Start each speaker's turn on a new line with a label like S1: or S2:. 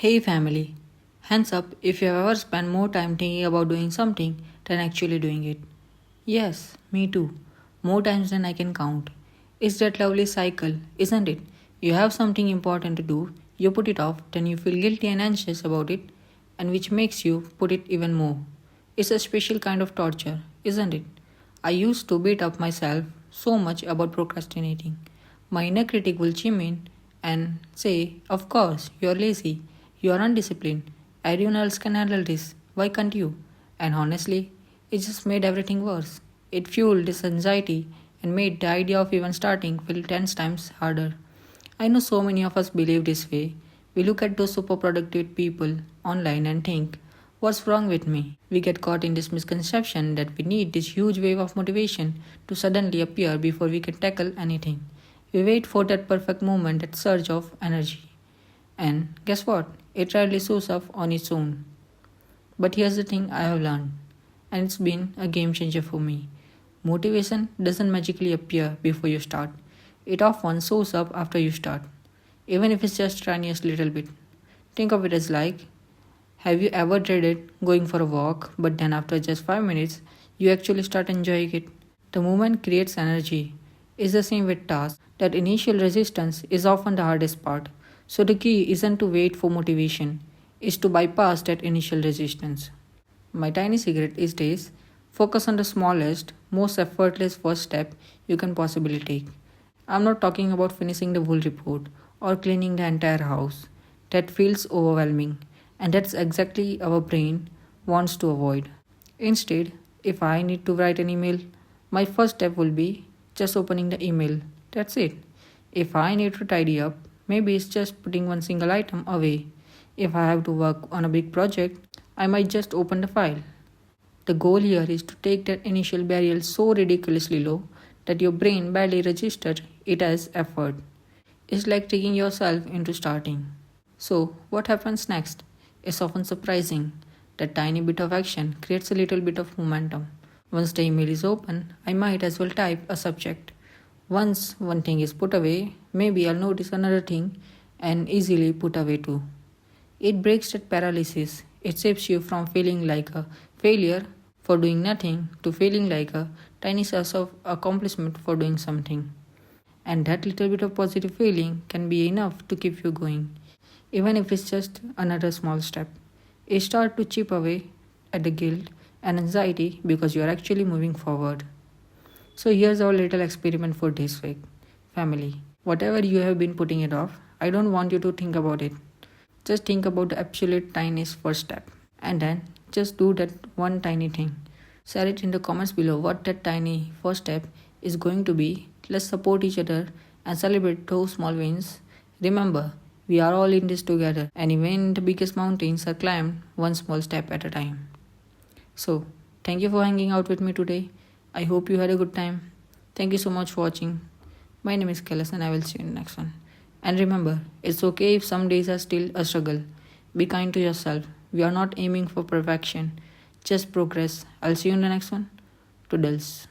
S1: Hey family, hands up if you have ever spent more time thinking about doing something than actually doing it. Yes, me too. More times than I can count. It's that lovely cycle, isn't it? You have something important to do, you put it off, then you feel guilty and anxious about it, and which makes you put it even more. It's a special kind of torture, isn't it? I used to beat up myself so much about procrastinating. My inner critic will chime in and say, of course, you're lazy, you're undisciplined, everyone else can handle this, why can't you? And honestly, it just made everything worse. It fueled this anxiety and made the idea of even starting feel 10 times harder. I know so many of us believe this way. We look at those super productive people online and think, what's wrong with me? We get caught in this misconception that we need this huge wave of motivation to suddenly appear before we can tackle anything. We wait for that perfect moment, that surge of energy. And guess what? It rarely shows up on its own. But here's the thing I have learned, and it's been a game changer for me. Motivation doesn't magically appear before you start. It often shows up after you start, even if it's just tiniest little bit. Think of it as like, have you ever dreaded going for a walk, but then after just 5 minutes, you actually start enjoying it? The movement creates energy. It's the same with tasks. That initial resistance is often the hardest part. So the key isn't to wait for motivation, it's to bypass that initial resistance. My tiny secret is this: focus on the smallest, most effortless first step you can possibly take. I'm not talking about finishing the whole report or cleaning the entire house. That feels overwhelming, and that's exactly our brain wants to avoid. Instead, if I need to write an email, my first step will be just opening the email. That's it. If I need to tidy up, maybe it's just putting one single item away. If I have to work on a big project, I might just open the file. The goal here is to take that initial barrier so ridiculously low that your brain barely registers it as effort. It's like tricking yourself into starting. So, what happens next? It's often surprising. That tiny bit of action creates a little bit of momentum. Once the email is open, I might as well type a subject. Once one thing is put away, maybe I'll notice another thing and easily put away too. It breaks that paralysis. It saves you from feeling like a failure for doing nothing to feeling like a tiny sense of accomplishment for doing something. And that little bit of positive feeling can be enough to keep you going, even if it's just another small step. You start to chip away at the guilt and anxiety because you are actually moving forward. So here's our little experiment for this week. Family, whatever you have been putting it off, I don't want you to think about it. Just think about the absolute tiniest first step. And then just do that one tiny thing. Share it in the comments below what that tiny first step is going to be. Let's support each other and celebrate those small wins. Remember, we are all in this together, and even the biggest mountains are climbed one small step at a time. So, thank you for hanging out with me today. I hope you had a good time. Thank you so much for watching. My name is Kailas, and I will see you in the next one. And remember, it's okay if some days are still a struggle. Be kind to yourself. We are not aiming for perfection, just progress. I'll see you in the next one. Toodles.